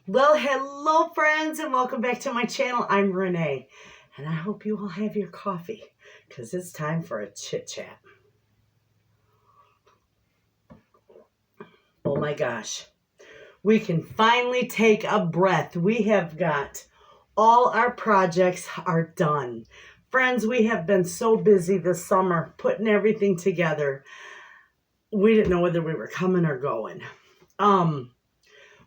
Well, hello friends and welcome back to my channel. I'm Renee and I hope you all have your coffee because it's time for a chit chat. Oh my gosh, we can finally take a breath. We have got all our projects are done. Friends, we have been so busy this summer putting everything together. We didn't know whether we were coming or going.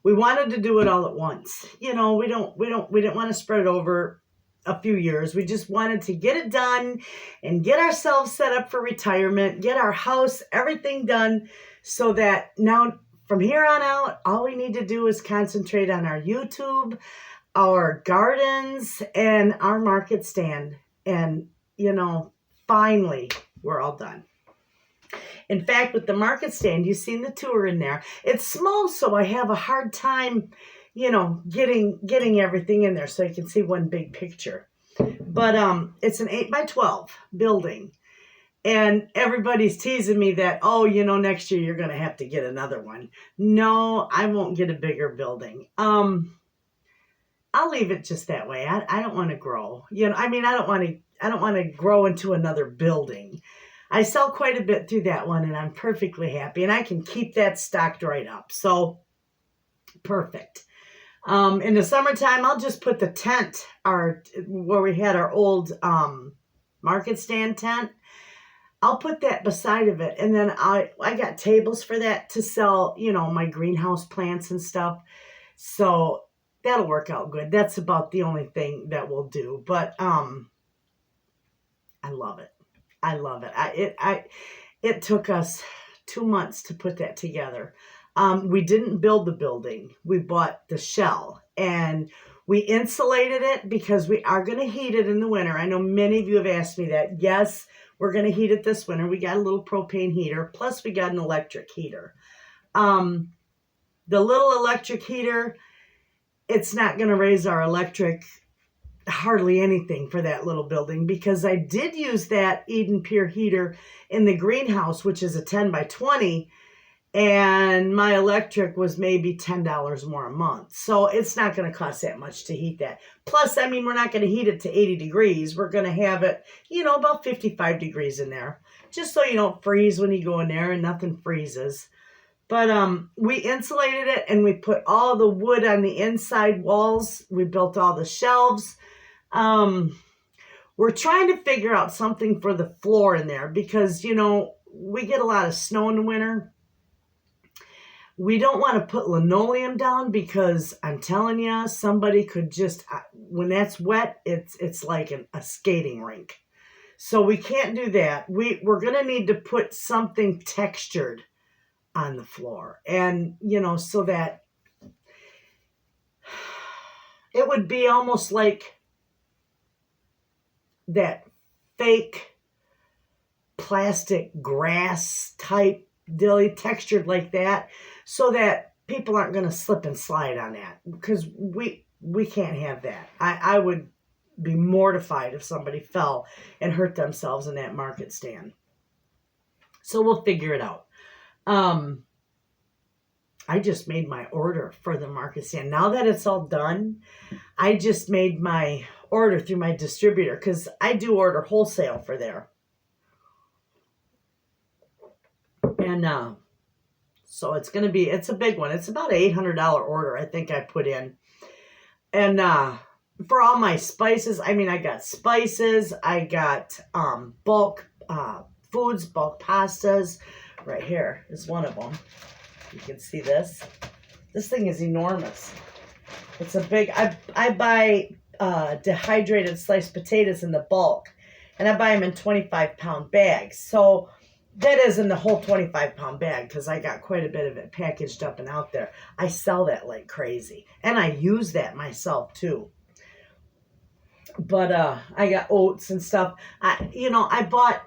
We wanted to do it all at once. You know, we didn't want to spread it over a few years. We just wanted to get it done and get ourselves set up for retirement, get our house, everything done so that now from here on out, all we need to do is concentrate on our YouTube, our gardens, and our market stand. And, finally, we're all done. In fact, with the market stand, you've seen the tour in there. It's small, so I have a hard time, getting everything in there so you can see one big picture. But it's an 8x12 building. And everybody's teasing me that, next year you're going to have to get another one. No, I won't get a bigger building. I'll leave it just that way. I don't want to grow. I don't want to grow into another building. I sell quite a bit through that one, and I'm perfectly happy, and I can keep that stocked right up. So, perfect. In the summertime, I'll just put the tent, where we had our old market stand tent. I'll put that beside of it, and then I got tables for that to sell, my greenhouse plants and stuff. So that'll work out good. That's about the only thing that we'll do. But I love it. I love it. It took us 2 months to put that together. We didn't build the building. We bought the shell and we insulated it because we are going to heat it in the winter. I know many of you have asked me that. Yes, we're going to heat it this winter. We got a little propane heater, plus we got an electric heater. The little electric heater, it's not going to raise our electric hardly anything for that little building because I did use that Eden Pier heater in the greenhouse, which is a 10x20, and my electric was maybe $10 more a month. So it's not going to cost that much to heat that. Plus, we're not going to heat it to 80 degrees. We're going to have it, about 55 degrees in there, just so you don't freeze when you go in there and nothing freezes. But we insulated it and we put all the wood on the inside walls. We built all the shelves. We're trying to figure out something for the floor in there because, we get a lot of snow in the winter. We don't want to put linoleum down because I'm telling you, somebody could just, when that's wet, it's like a skating rink. So we can't do that. We're going to need to put something textured on the floor and, so that it would be almost like that fake plastic grass type dilly textured like that so that people aren't going to slip and slide on that because we can't have that. I would be mortified if somebody fell and hurt themselves in that market stand. So we'll figure it out. I just made my order for the market stand. Now that it's all done, I just made my order through my distributor because I do order wholesale for there. And so it's a big one. It's about an $800 order I think I put in. And for all my spices, I got spices. I got bulk foods, bulk pastas. Right here is one of them. You can see this. This thing is enormous. It's a big, I buy dehydrated sliced potatoes in the bulk, and I buy them in 25-pound bags. So that isn't the whole 25-pound bag because I got quite a bit of it packaged up and out there. I sell that like crazy, and I use that myself too. But I got oats and stuff. I bought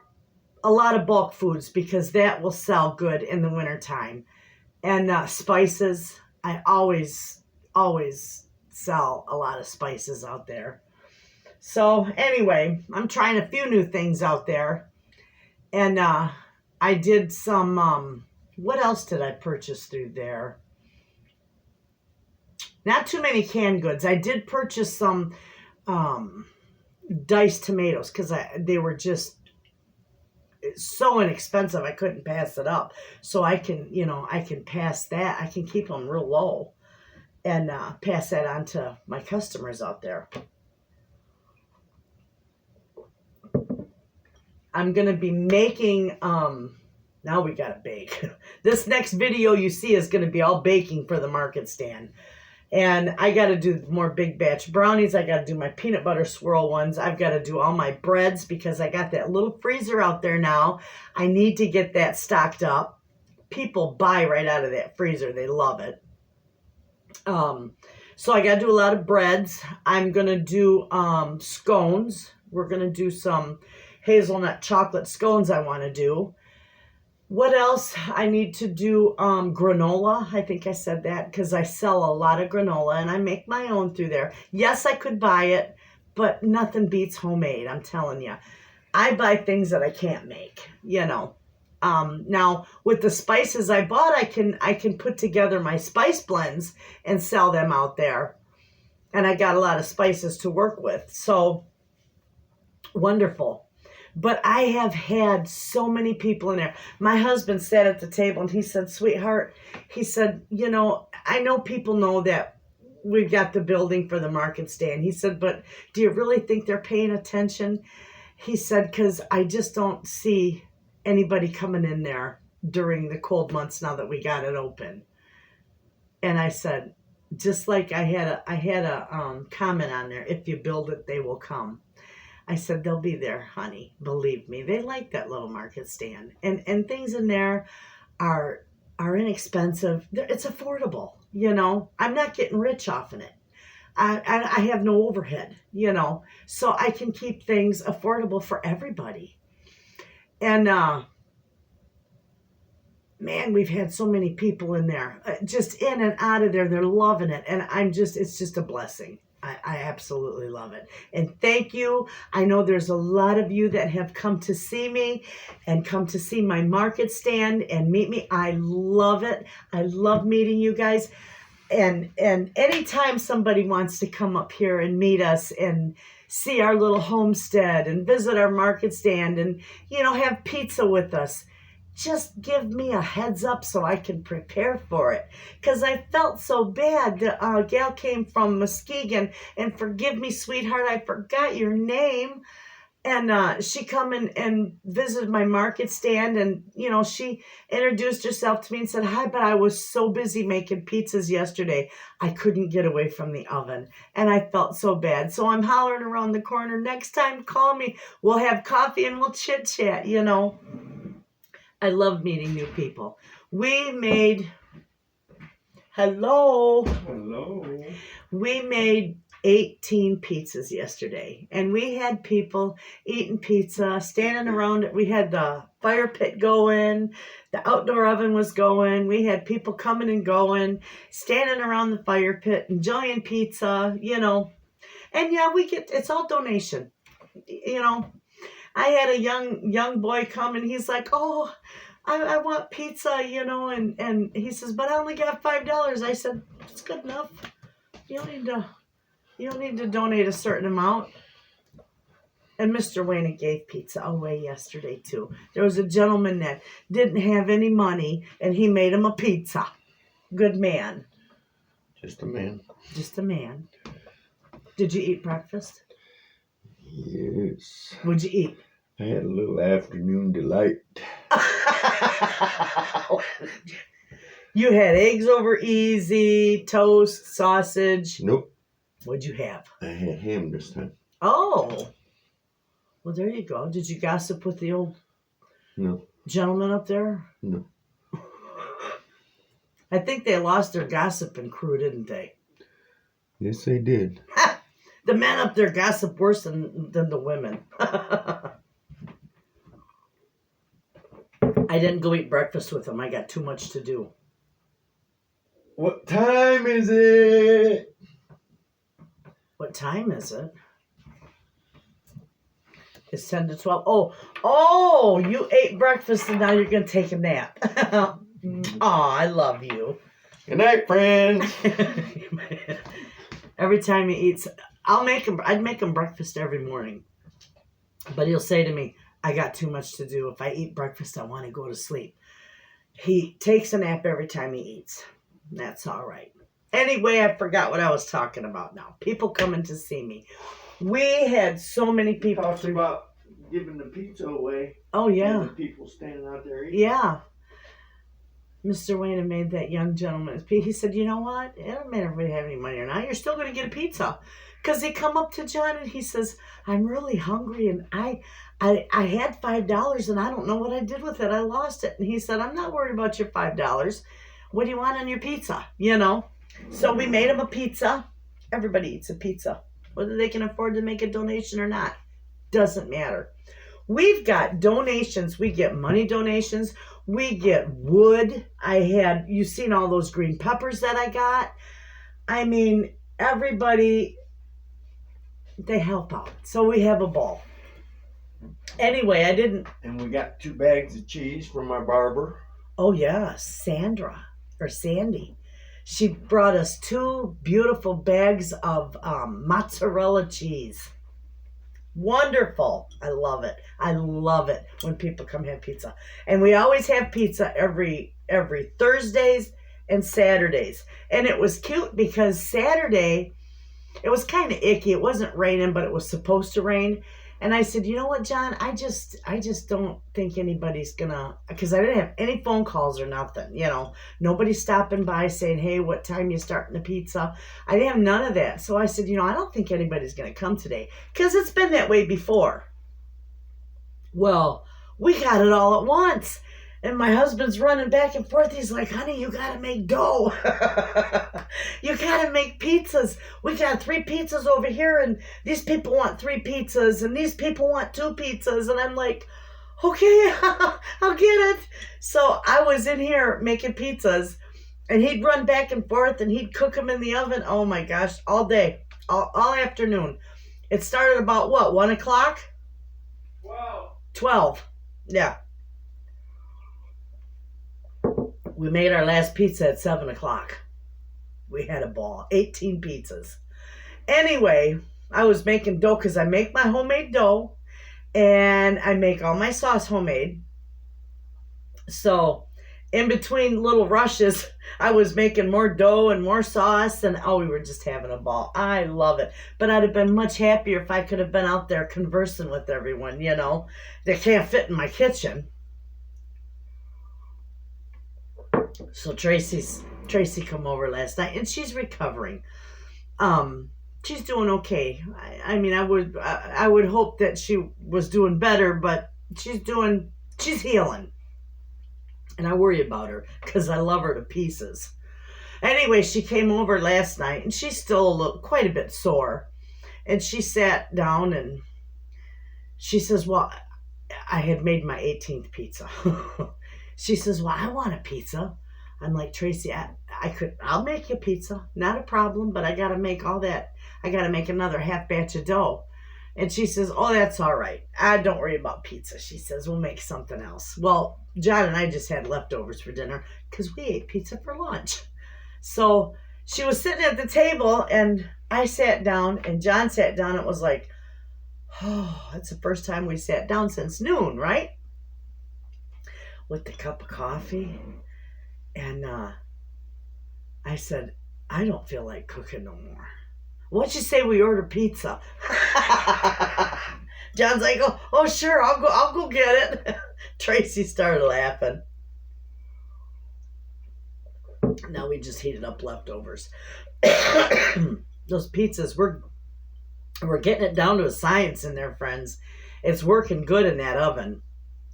a lot of bulk foods because that will sell good in the wintertime. And spices, I always sell a lot of spices out there. So anyway, I'm trying a few new things out there. And I did some, what else did I purchase through there? Not too many canned goods. I did purchase some diced tomatoes because they were just so inexpensive. I couldn't pass it up. So I can, I can pass that. I can keep them real low and pass that on to my customers out there. I'm going to be making, now we got to bake. This next video you see is going to be all baking for the market stand. And I got to do more big batch brownies. I got to do my peanut butter swirl ones. I've got to do all my breads because I got that little freezer out there now. I need to get that stocked up. People buy right out of that freezer. They love it. So I got to do a lot of breads. I'm going to do scones. We're going to do some hazelnut chocolate scones I want to do. What else? I need to do granola. I think I said that because I sell a lot of granola and I make my own through there. Yes, I could buy it, but nothing beats homemade. I'm telling you. I buy things that I can't make, Now, with the spices I bought, I can put together my spice blends and sell them out there. And I got a lot of spices to work with. So, wonderful. But I have had so many people in there. My husband sat at the table and he said, sweetheart, he said, I know people know that we've got the building for the market stand. He said, but do you really think they're paying attention? He said, because I just don't see anybody coming in there during the cold months now that we got it open. And I said, just like I had a comment on there, if you build it, they will come. I said, they'll be there, honey. Believe me. They like that little market stand. And things in there are inexpensive. It's affordable, I'm not getting rich off of it. I have no overhead, So I can keep things affordable for everybody. And, man, we've had so many people in there. Just in and out of there. They're loving it. And it's just a blessing. I absolutely love it. And thank you. I know there's a lot of you that have come to see me and come to see my market stand and meet me. I love it. I love meeting you guys. And anytime somebody wants to come up here and meet us and see our little homestead and visit our market stand and, have pizza with us, just give me a heads up so I can prepare for it. Because I felt so bad. The gal came from Muskegon, and forgive me, sweetheart, I forgot your name. And she come and visited my market stand, and, she introduced herself to me and said, hi, but I was so busy making pizzas yesterday, I couldn't get away from the oven. And I felt so bad. So I'm hollering around the corner, next time, call me. We'll have coffee and we'll chit-chat, I love meeting new people. Hello. We made 18 pizzas yesterday. And we had people eating pizza, standing around it. We had the fire pit going. The outdoor oven was going. We had people coming and going, standing around the fire pit, enjoying pizza, And yeah, it's all donation, I had a young boy come and he's like, oh, I want pizza, and he says, but I only got $5. I said, it's good enough. You don't need to donate a certain amount. And Mr. Wayna gave pizza away yesterday too. There was a gentleman that didn't have any money and he made him a pizza. Good man. Just a man. Just a man. Did you eat breakfast? Yes. What'd you eat? I had a little afternoon delight. You had eggs over easy, toast, sausage. Nope. What'd you have? I had ham this time. Oh. Well, there you go. Did you gossip with the old gentleman up there? No. I think they lost their gossiping crew, didn't they? Yes, they did. The men up there gossip worse than the women. I didn't go eat breakfast with them. I got too much to do. What time is it? What time is it? It's 10 to 12. Oh, you ate breakfast and now you're going to take a nap. Oh, I love you. Good night, friends. Every time he eats, I'd make him breakfast every morning. But he'll say to me, I got too much to do. If I eat breakfast, I want to go to sleep. He takes a nap every time he eats. That's all right. Anyway, I forgot what I was talking about now. People coming to see me. We had so many people. Talked about giving the pizza away. Oh, yeah. And the people standing out there eating. Yeah. Mr. Wayna made that young gentleman. He said, you know what? It doesn't matter if we have any money or not. You're still going to get a pizza. Because he come up to John and he says, I'm really hungry and I had $5 and I don't know what I did with it. I lost it. And he said, I'm not worried about your $5. What do you want on your pizza? You know? So we made him a pizza. Everybody eats a pizza. Whether they can afford to make a donation or not. Doesn't matter. We've got donations. We get money donations. We get wood. You've seen all those green peppers that I got. I mean, everybody, they help out. So we have a ball. Anyway, And we got 2 bags of cheese from our barber. Oh, yeah, Sandy. She brought us 2 beautiful bags of mozzarella cheese. Wonderful. I love it. I love it when people come have pizza. And we always have pizza every Thursdays and Saturdays. And it was cute because Saturday, it was kind of icky. It wasn't raining, but it was supposed to rain. And I said, you know what, John? I just don't think anybody's gonna, because I didn't have any phone calls or nothing, you know. Nobody stopping by saying, hey, what time you starting the pizza? I didn't have none of that. So I said, you know, I don't think anybody's gonna come today because it's been that way before. Well, we got it all at once. And my husband's running back and forth. He's like, honey, you got to make dough. You got to make pizzas. We got 3 pizzas over here, and these people want 3 pizzas, and these people want 2 pizzas. And I'm like, okay, I'll get it. So I was in here making pizzas, and he'd run back and forth, and he'd cook them in the oven. Oh, my gosh, all day, all afternoon. It started about, what, 1 o'clock? 12. Yeah. We made our last pizza at 7 o'clock. We had a ball. 18 pizzas. Anyway, I was making dough because I make my homemade dough. And I make all my sauce homemade. So, in between little rushes, I was making more dough and more sauce. And, we were just having a ball. I love it. But I'd have been much happier if I could have been out there conversing with everyone, you know. They can't fit in my kitchen. So Tracy come over last night and she's recovering. She's doing okay. I mean, I would hope that she was doing better, but she's healing. And I worry about her because I love her to pieces. Anyway, she came over last night and she's still quite a bit sore. And she sat down and she says, well, I had made my 18th pizza. She says, well, I want a pizza. I'm like, Tracy, I'll make you pizza. Not a problem, but I got to make all that. I got to make another half batch of dough. And she says, oh, that's all right. Don't worry about pizza. She says, we'll make something else. Well, John and I just had leftovers for dinner because we ate pizza for lunch. So she was sitting at the table and I sat down and John sat down. It was like, oh, it's the first time we sat down since noon, right? With the cup of coffee. And I said, I don't feel like cooking no more. What'd you say we order pizza? John's like, oh, sure, I'll go get it. Tracy started laughing. Now we just heated up leftovers. Those pizzas, we're getting it down to a science in there, friends. It's working good in that oven.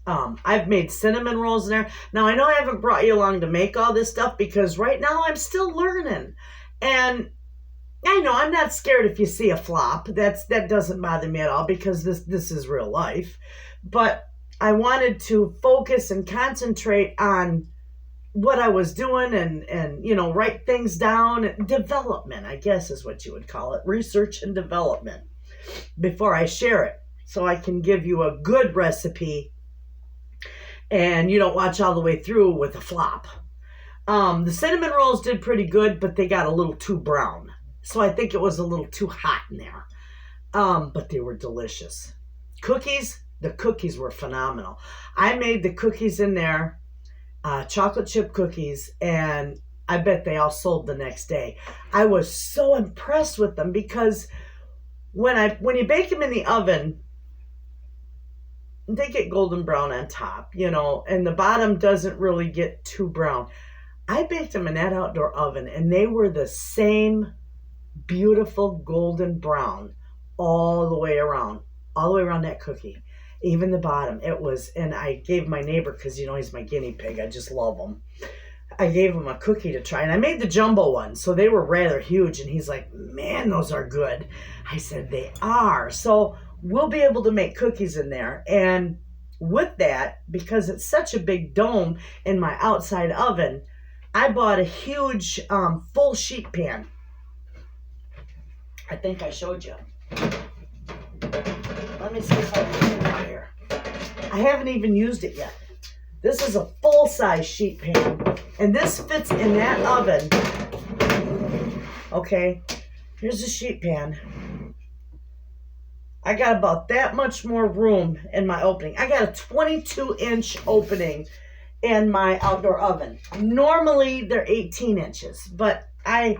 I've made cinnamon rolls in there. Now, I know I haven't brought you along to make all this stuff because right now I'm still learning. And I know I'm not scared if you see a flop. That doesn't bother me at all because this is real life. But I wanted to focus and concentrate on what I was doing and write things down. Development, I guess is what you would call it. Research and development before I share it. So I can give you a good recipe and you don't watch all the way through with a flop. The cinnamon rolls did pretty good, but they got a little too brown. So I think it was a little too hot in there. But they were delicious. Cookies, the cookies were phenomenal. I made the cookies in there, chocolate chip cookies, and I bet they all sold the next day. I was so impressed with them because when you bake them in the oven, they get golden brown on top, and the bottom doesn't really get too brown. I baked them in that outdoor oven, and they were the same beautiful golden brown all the way around that cookie, even the bottom. It was, and I gave my neighbor, because he's my guinea pig, I just love him, I gave him a cookie to try, and I made the jumbo one, so they were rather huge, and he's like, man, those are good. I said, they are. So we'll be able to make cookies in there, and with that, because it's such a big dome in my outside oven, I bought a huge full sheet pan. I think I showed you. Let me see if I can get it out here. I haven't even used it yet. This is a full-size sheet pan, and this fits in that oven. Okay, here's the sheet pan. I got about that much more room in my opening. I got a 22-inch opening in my outdoor oven. Normally, they're 18 inches, but I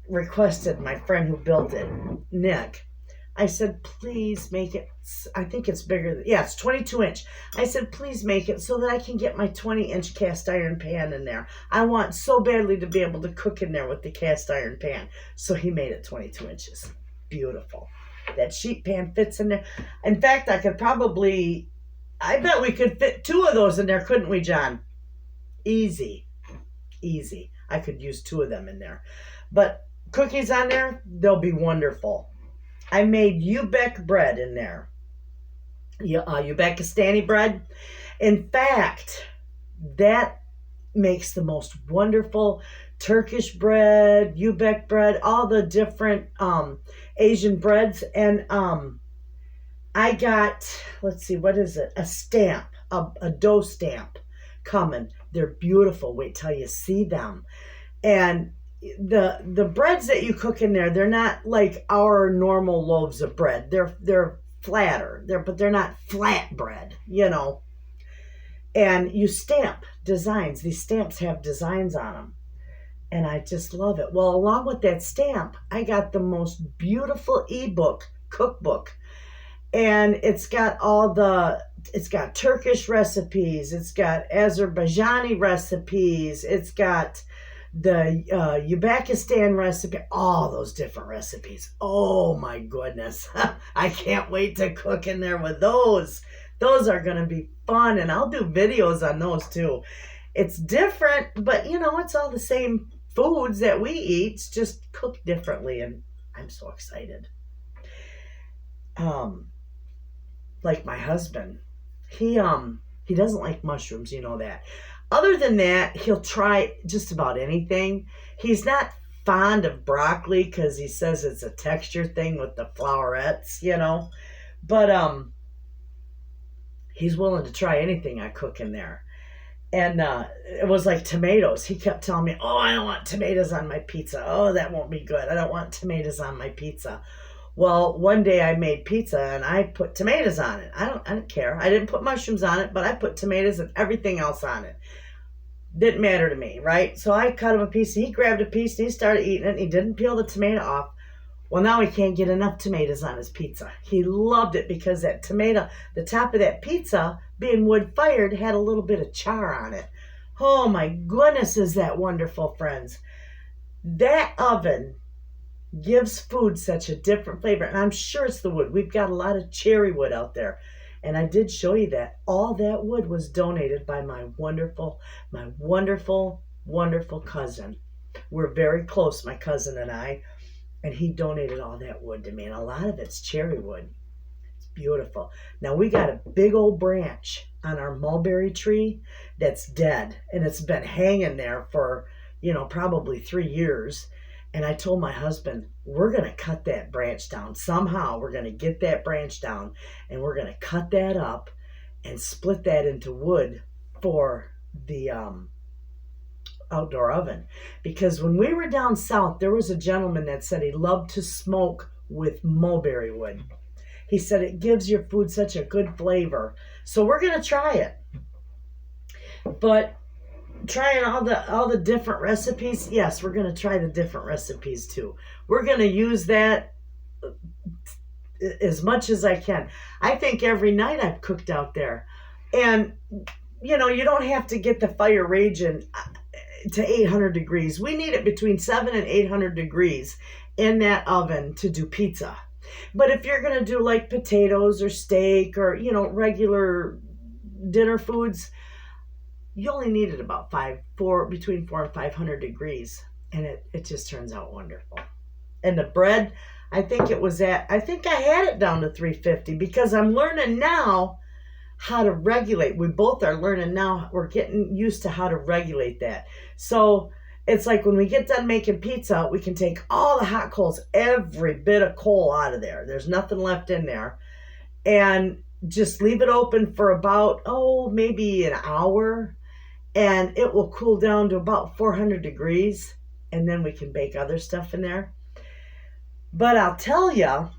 requested my friend who built it, Nick. I said, please make it, I think it's bigger. It's 22 inch. I said, please make it so that I can get my 20-inch cast iron pan in there. I want so badly to be able to cook in there with the cast iron pan. So he made it 22 inches. Beautiful. That sheet pan fits in there. In fact, I bet we could fit 2 of those in there, couldn't we, John? Easy. I could use 2 of them in there. But cookies on there, they'll be wonderful. I made Uzbek bread in there. Uzbekistani bread. In fact, that makes the most wonderful Turkish bread, Uzbek bread, all the different Asian breads. And I got, let's see, what is it? A stamp, a dough stamp coming. They're beautiful. Wait till you see them. And the breads that you cook in there, they're not like our normal loaves of bread. They're flatter. But they're not flat bread, And you stamp designs. These stamps have designs on them. And I just love it. Well, along with that stamp, I got the most beautiful cookbook. And it's got Turkish recipes. It's got Azerbaijani recipes. It's got the Uzbekistan recipe, all those different recipes. Oh my goodness. I can't wait to cook in there with those. Those are going to be fun, and I'll do videos on those too. It's different, but it's all the same foods that we eat, it's just cooked differently, and I'm so excited. Like my husband, he doesn't like mushrooms, that. Other than that, he'll try just about anything. He's not fond of broccoli because he says it's a texture thing with the flowerets, But he's willing to try anything I cook in there. And it was like tomatoes. He kept telling me, oh, I don't want tomatoes on my pizza. Oh, that won't be good. I don't want tomatoes on my pizza. Well, one day I made pizza and I put tomatoes on it. I don't care. I didn't put mushrooms on it, but I put tomatoes and everything else on it. Didn't matter to me, right? So I cut him a piece. He grabbed a piece and he started eating it. And he didn't peel the tomato off. Well, now he can't get enough tomatoes on his pizza. He loved it because that tomato, the top of that pizza, being wood-fired, had a little bit of char on it. Oh, my goodness, is that wonderful, friends. That oven gives food such a different flavor. And I'm sure it's the wood. We've got a lot of cherry wood out there. And I did show you that. All that wood was donated by my wonderful, wonderful cousin. We're very close, my cousin and I. And he donated all that wood to me. And a lot of it's cherry wood. It's beautiful. Now, we got a big old branch on our mulberry tree that's dead. And it's been hanging there for, probably 3 years. And I told my husband, we're going to cut that branch down. Somehow we're going to get that branch down. And we're going to cut that up and split that into wood for the outdoor oven. Because when we were down south, there was a gentleman that said he loved to smoke with mulberry wood. He said it gives your food such a good flavor. So we're going to try it. But trying all the different recipes, yes, we're going to try the different recipes too. We're going to use that as much as I can. I think every night I've cooked out there. And, you know, you don't have to get the fire raging to 800 degrees. We need it between 700 and 800 degrees in that oven to do pizza. But if you're going to do like potatoes or steak or, you know, regular dinner foods, you only need it about between 400 and 500 degrees. And it just turns out wonderful. And the bread, I think I had it down to 350 because I'm learning now how to regulate. We both are learning now. We're getting used to how to regulate that. So it's like when we get done making pizza, we can take all the hot coals, every bit of coal out of there. There's nothing left in there. And just leave it open for about, maybe an hour. And it will cool down to about 400 degrees. And then we can bake other stuff in there. But I'll tell you,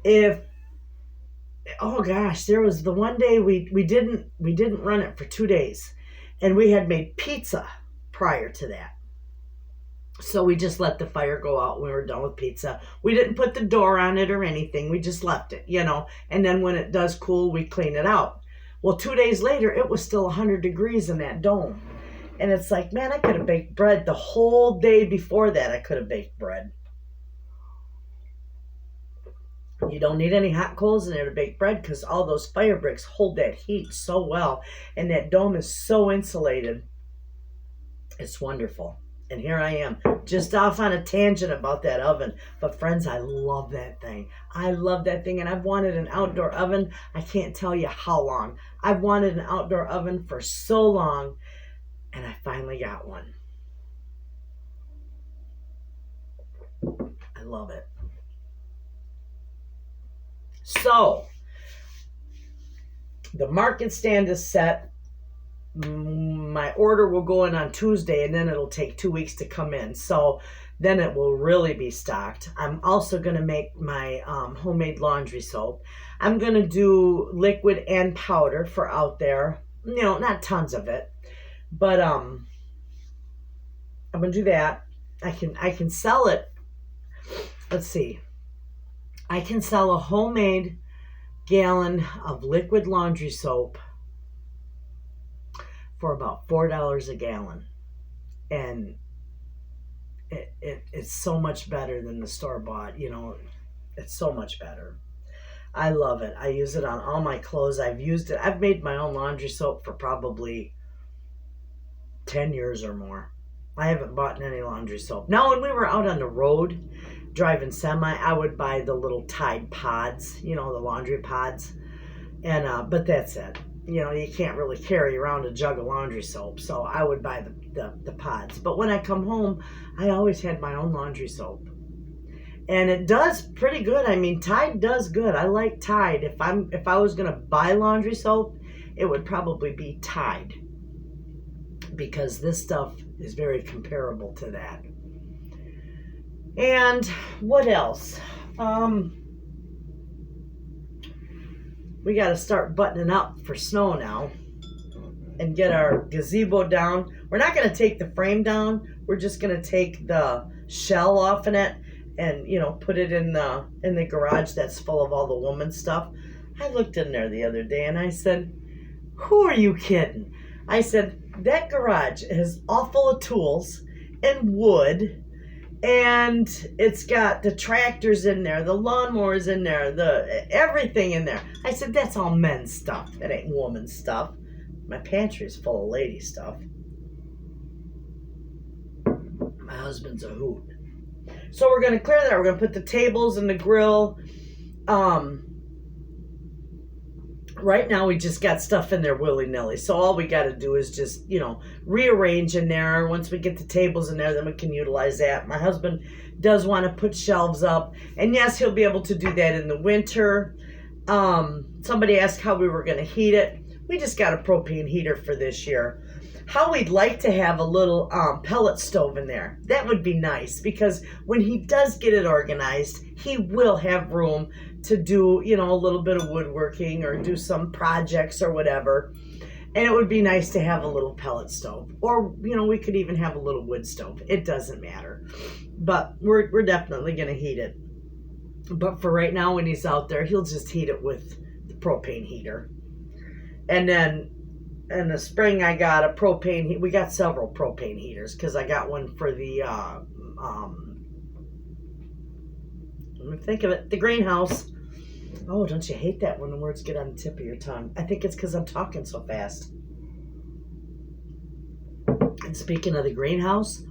there was the one day we didn't run it for 2 days. And we had made pizza prior to that. So we just let the fire go out when we were done with pizza. We didn't put the door on it or anything. We just left it, you know. And then when it does cool, we clean it out. Well, 2 days later, it was still 100 degrees in that dome. And it's like, man, I could have baked bread the whole day before that. I could have baked bread. You don't need any hot coals in there to bake bread because all those fire bricks hold that heat so well. And that dome is so insulated. It's wonderful. And here I am, just off on a tangent about that oven. But friends, I love that thing. I love that thing. And I've wanted an outdoor oven. I can't tell you how long. I've wanted an outdoor oven for so long. And I finally got one. I love it. So, the market stand is set. My order will go in on Tuesday, and then it'll take 2 weeks to come in. So then it will really be stocked. I'm also going to make my homemade laundry soap. I'm going to do liquid and powder for out there. You know, not tons of it, but I'm going to do that. I can sell it. Let's see. I can sell a homemade gallon of liquid laundry soap for about $4 a gallon. And it's so much better than the store-bought, you know. It's so much better. I love it. I use it on all my clothes. I've used it. I've made my own laundry soap for probably 10 years or more. I haven't bought any laundry soap. Now, when we were out on the road driving semi, I would buy the little Tide pods, you know, the laundry pods. And but that's it. You know, you can't really carry around a jug of laundry soap, so I would buy the pods. But when I come home, I always had my own laundry soap. And it does pretty good. I mean, Tide does good. I like Tide. If I was going to buy laundry soap, it would probably be Tide, because this stuff is very comparable to that. And what else? We got to start buttoning up for snow now and get our gazebo down. We're not going to take the frame down. We're just going to take the shell off in it and, you know, put it in the garage that's full of all the woman's stuff. I looked in there the other day and I said, who are you kidding? I said, that garage is all full of tools and wood, and it's got the tractors in there, the lawnmowers in there, everything in there. I said, that's all men's stuff. It ain't woman's stuff. My pantry is full of lady stuff. My husband's a hoot. So we're going to clear that. We're going to put the tables and the grill. Right now we just got stuff in there willy-nilly. So all we got to do is just, you know, rearrange in there. Once we get the tables in there, then we can utilize that. My husband does want to put shelves up. And yes, he'll be able to do that in the winter. Somebody asked how we were going to heat it. We just got a propane heater for this year. how we'd like to have a little pellet stove in there. That would be nice, because when he does get it organized, he will have room to do, you know, a little bit of woodworking or do some projects or whatever. And it would be nice to have a little pellet stove, or, you know, we could even have a little wood stove. It doesn't matter, but we're definitely going to heat it. But for right now, when he's out there, he'll just heat it with the propane heater. And then in the spring, I got a propane. We got several propane heaters, because I got one for the let me think of it, the greenhouse. Oh, don't you hate that when the words get on the tip of your tongue? I think it's because I'm talking so fast. And speaking of the greenhouse,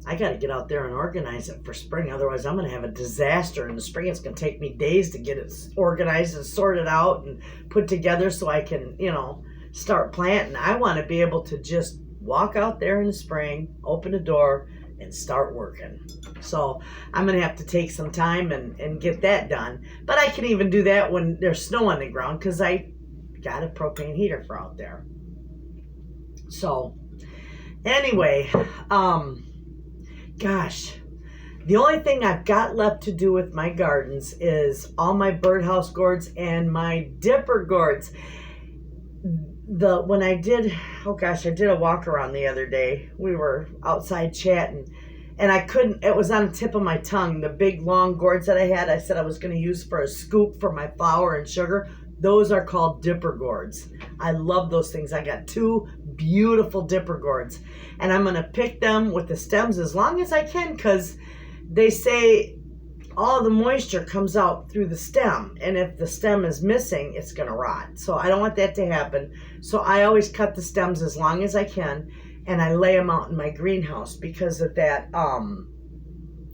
I got to get out there and organize it for spring. Otherwise, I'm going to have a disaster in the spring. It's going to take me days to get it organized and sorted out and put together so I can, you know, start planting. I want to be able to just walk out there in the spring, open the door, and start working. So I'm going to have to take some time and get that done. But I can even do that when there's snow on the ground, because I got a propane heater for out there. So anyway, gosh, the only thing I've got left to do with my gardens is all my birdhouse gourds and my dipper gourds. I did a walk around the other day. We were outside chatting, and I couldn't, it was on the tip of my tongue. The big long gourds that I said I was going to use for a scoop for my flour and sugar. Those are called dipper gourds. I love those things. I got 2 beautiful dipper gourds, and I'm going to pick them with the stems as long as I can, because they say all the moisture comes out through the stem, and if the stem is missing, it's going to rot. So I don't want that to happen. So I always cut the stems as long as I can, and I lay them out in my greenhouse because of that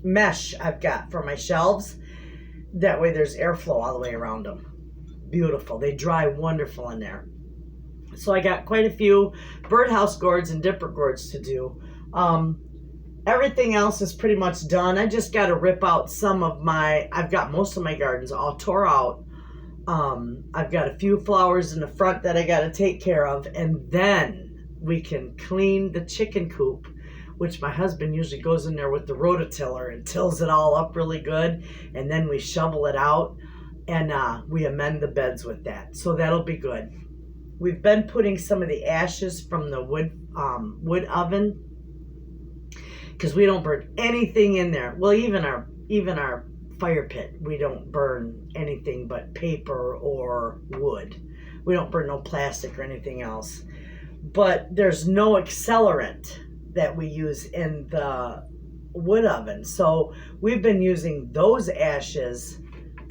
mesh I've got for my shelves. That way there's airflow all the way around them. Beautiful. They dry wonderful in there. So I got quite a few birdhouse gourds and dipper gourds to do. Everything else is pretty much done. I just got to rip out I've got most of my gardens all tore out. I've got a few flowers in the front that I got to take care of, and then we can clean the chicken coop, which my husband usually goes in there with the rototiller and tills it all up really good, and then we shovel it out, and we amend the beds with that. So that'll be good. We've been putting some of the ashes from the wood oven, because we don't burn anything in there. Well, even our fire pit, we don't burn anything but paper or wood. We don't burn no plastic or anything else. But there's no accelerant that we use in the wood oven. So we've been using those ashes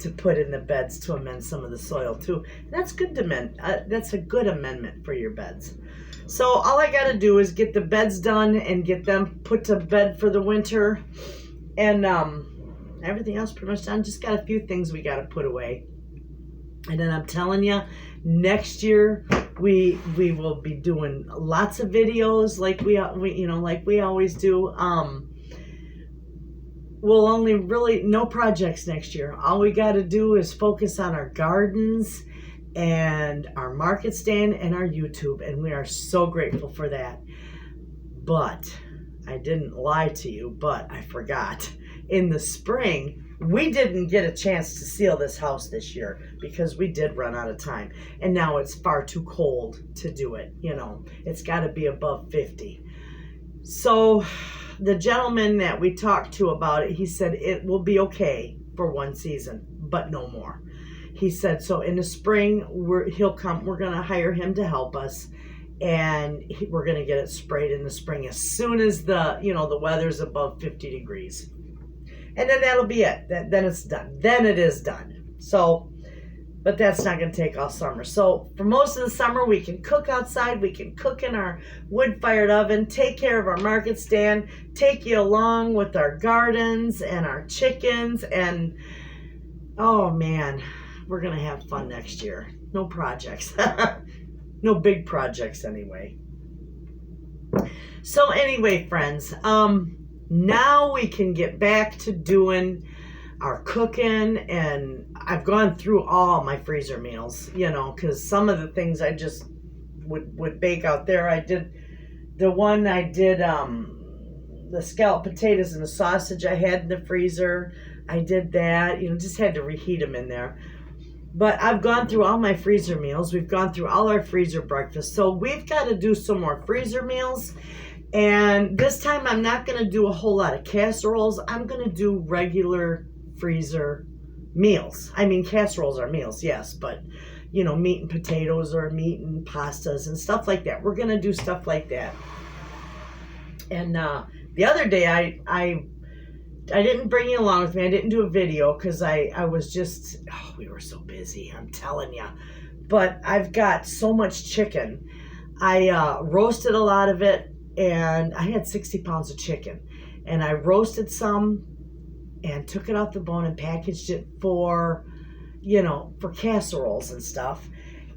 to put in the beds to amend some of the soil too. That's good to amend. That's a good amendment for your beds. So all I got to do is get the beds done and get them put to bed for the winter, and everything else pretty much done. Just got a few things we got to put away, and then I'm telling you, next year we will be doing lots of videos like we always do. We'll only really no projects next year. All we got to do is focus on our gardens and our market stand and our YouTube, and we are so grateful for that. But I didn't lie to you, but I forgot. In the spring, we didn't get a chance to seal this house this year because we did run out of time, and now it's far too cold to do it. You know, it's got to be above 50. So the gentleman that we talked to about it, he said it will be okay for one season, but no more. He said, so in the spring, he'll come. We're going to hire him to help us, and we're going to get it sprayed in the spring as soon as the weather's above 50 degrees. And then that'll be it. Then it's done. Then it is done. So, but that's not going to take all summer. So for most of the summer, we can cook outside. We can cook in our wood-fired oven, take care of our market stand, take you along with our gardens and our chickens, and oh man, we're going to have fun next year. No projects. No big projects anyway. So anyway, friends, now we can get back to doing our cooking, and I've gone through all my freezer meals, because some of the things I just would bake out there, I did The one I did, the scalloped potatoes and the sausage I had in the freezer. I did that, just had to reheat them in there. But I've gone through all my freezer meals. We've gone through all our freezer breakfasts. So we've got to do some more freezer meals. And this time I'm not going to do a whole lot of casseroles. I'm going to do regular freezer meals. I mean, casseroles are meals, yes, but meat and potatoes or meat and pastas and stuff like that. We're going to do stuff like that. And the other day I didn't bring you along with me. I didn't do a video because I was just, we were so busy, I'm telling you. But I've got so much chicken. I roasted a lot of it, and I had 60 pounds of chicken. And I roasted some and took it off the bone and packaged it for casseroles and stuff.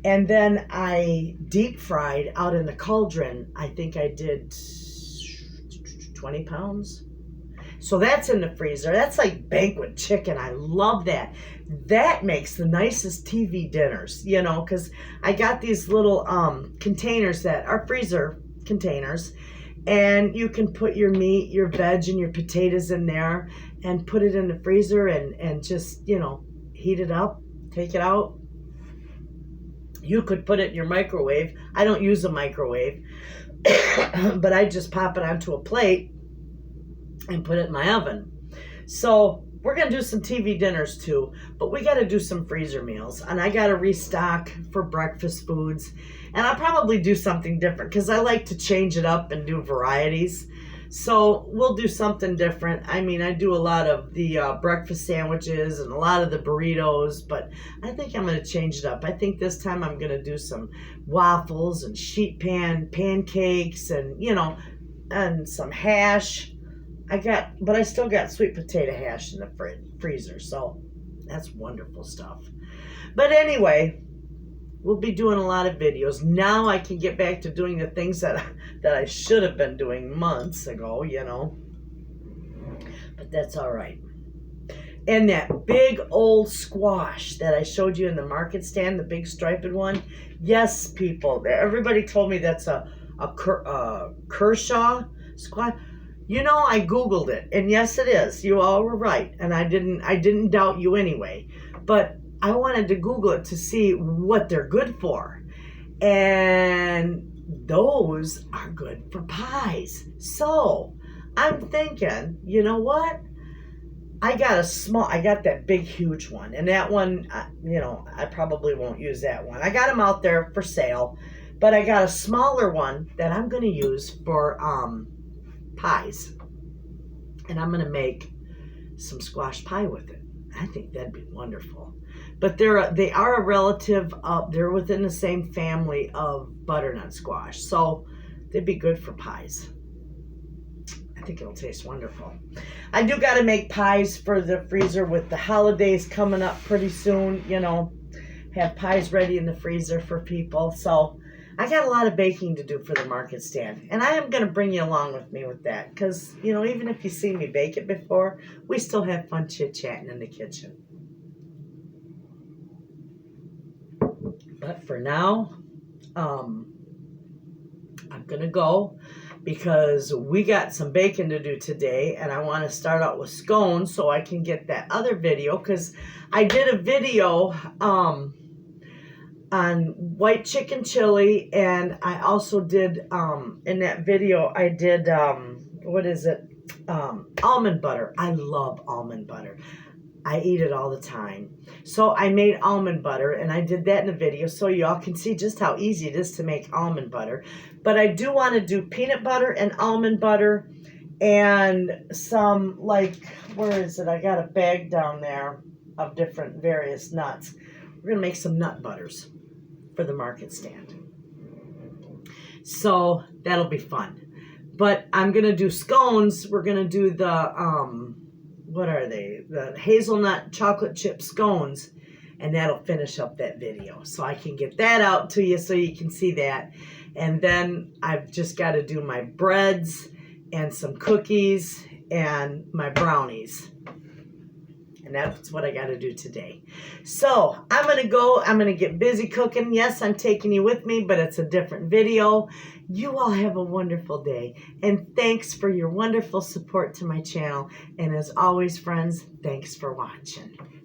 And then I deep fried out in the cauldron. I think I did 20 pounds. So that's in the freezer. That's like banquet chicken. I love that. That makes the nicest TV dinners, because I got these little containers that are freezer containers, and you can put your meat, your veg, and your potatoes in there and put it in the freezer and just, heat it up, take it out. You could put it in your microwave. I don't use a microwave, but I just pop it onto a plate and put it in my oven. So we're going to do some TV dinners too, but we got to do some freezer meals, and I got to restock for breakfast foods. And I'll probably do something different because I like to change it up and do varieties. So we'll do something different. I mean, I do a lot of the breakfast sandwiches and a lot of the burritos, but I think I'm going to change it up. I think this time I'm going to do some waffles and sheet pan pancakes and, and some hash. But I still got sweet potato hash in the freezer, so that's wonderful stuff. But anyway, we'll be doing a lot of videos. Now I can get back to doing the things that I should have been doing months ago, But that's all right. And that big old squash that I showed you in the market stand, the big striped one. Yes, people, everybody told me that's a Kershaw squash. I Googled it, and yes, it is. You all were right, and I didn't doubt you anyway. But I wanted to Google it to see what they're good for, and those are good for pies. So I'm thinking, you know what? I got that big, huge one, and that one, I probably won't use that one. I got them out there for sale, but I got a smaller one that I'm going to use for pies, and I'm going to make some squash pie with it. I think that'd be wonderful. But they are a relative of, they're within the same family of butternut squash, so they'd be good for pies. I think it'll taste wonderful. I do got to make pies for the freezer with the holidays coming up pretty soon, have pies ready in the freezer for people. So I got a lot of baking to do for the market stand, and I am going to bring you along with me with that because, even if you see me bake it before, we still have fun chit-chatting in the kitchen. But for now, I'm going to go because we got some baking to do today, and I want to start out with scones so I can get that other video because I did a video on white chicken chili, and I also did in that video I did almond butter. I love almond butter. I eat it all the time. So I made almond butter, and I did that in a video so y'all can see just how easy it is to make almond butter. But I do want to do peanut butter and almond butter and some, where is it? I got a bag down there of different various nuts. We're going to make some nut butters for the market stand. So that'll be fun. But I'm going to do scones. We're going to do the, what are they? The hazelnut chocolate chip scones. And that'll finish up that video. So I can get that out to you so you can see that. And then I've just got to do my breads and some cookies and my brownies. And that's what I got to do today. So I'm going to go. I'm going to get busy cooking. Yes, I'm taking you with me, but it's a different video. You all have a wonderful day. And thanks for your wonderful support to my channel. And as always, friends, thanks for watching.